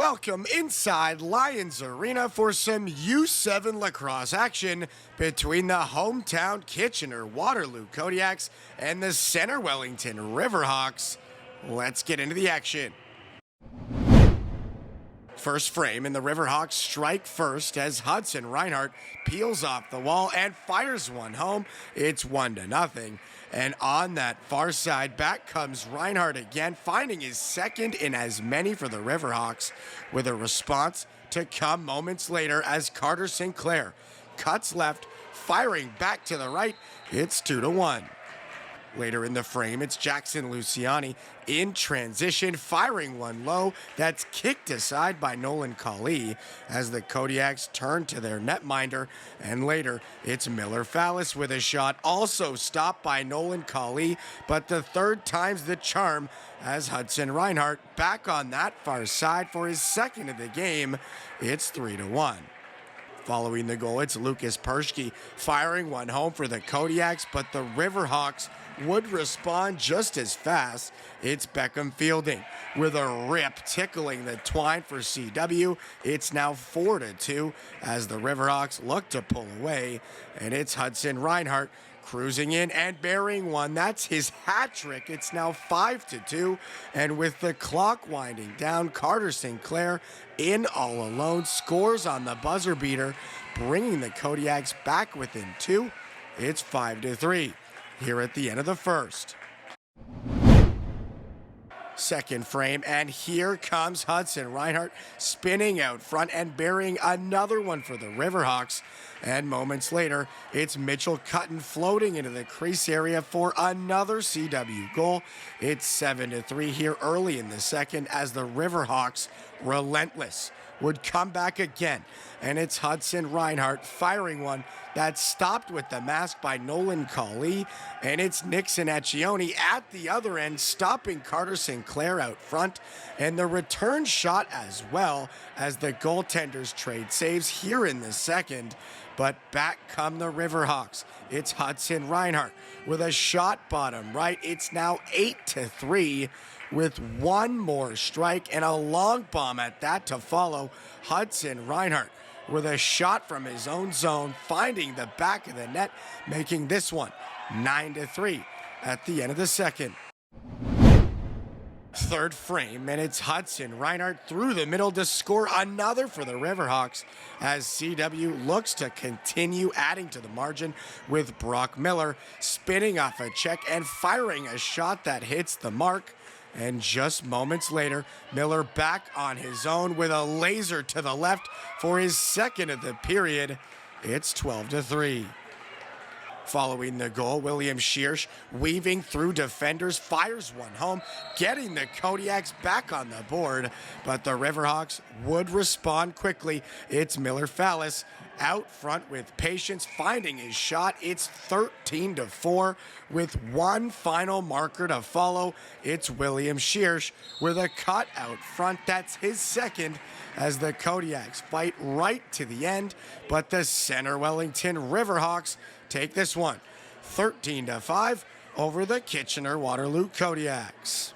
Welcome inside Lions Arena for some U7 lacrosse action between the hometown Kitchener-Waterloo Kodiaks and the center Wellington Riverhawks. Let's get into the action. First frame, and the Riverhawks strike first as Hudson Reinhardt peels off the wall and fires one home. It's 1-0. And on that far side, back comes Reinhardt again, finding his second in as many for the Riverhawks, with a response to come moments later as Carter Sinclair cuts left, firing back to the right. It's 2-1. Later in the frame, it's Jackson Luciani in transition, firing one low that's kicked aside by Nolan Colley as the Kodiaks turn to their netminder. And later, it's Miller Fallis with a shot, also stopped by Nolan Colley, but the third time's the charm as Hudson Reinhardt back on that far side for his second of the game. It's 3-1. Following the goal, it's Lucas Perschke firing one home for the Kodiaks, but the Riverhawks would respond just as fast. It's Beckham fielding with a rip tickling the twine for CW. It's now 4-2 as the Riverhawks look to pull away, and it's Hudson Reinhardt cruising in and burying one. That's his hat trick. It's now 5-2, and with the clock winding down, Carter Sinclair in all alone scores on the buzzer beater, bringing the Kodiaks back within 2. It's 5-3 here at the end of the first. Second frame, and here comes Hudson Reinhardt spinning out front and burying another one for the Riverhawks. And moments later, it's Mitchell Cutton floating into the crease area for another CW goal. It's 7-3 here early in the second as the Riverhawks, relentless, would come back again. And it's Hudson Reinhardt firing one that's stopped with the mask by Nolan Colley. And it's Nixon Accioni at the other end, stopping Carter Sinclair out front. And the return shot as well as the goaltenders trade saves here in the second. But back come the Riverhawks. It's Hudson Reinhardt with a shot bottom right. It's now 8-3 with one more strike and a long bomb at that to follow. Hudson Reinhardt with a shot from his own zone, finding the back of the net, making this one 9-3 at the end of the second. Third frame, and it's Hudson Reinhardt through the middle to score another for the Riverhawks as CW looks to continue adding to the margin with Brock Miller spinning off a check and firing a shot that hits the mark. And just moments later, Miller back on his own with a laser to the left for his second of the period. It's 12-3. Following the goal, William Schiersch, weaving through defenders, fires one home, getting the Kodiaks back on the board. But the Riverhawks would respond quickly. It's Miller Fallis out front with patience, finding his shot. It's 13-4 with one final marker to follow. It's William Schiersch with a cut out front. That's his second as the Kodiaks fight right to the end. But the center Wellington Riverhawks take this one 13-5 over the Kitchener-Waterloo Kodiaks.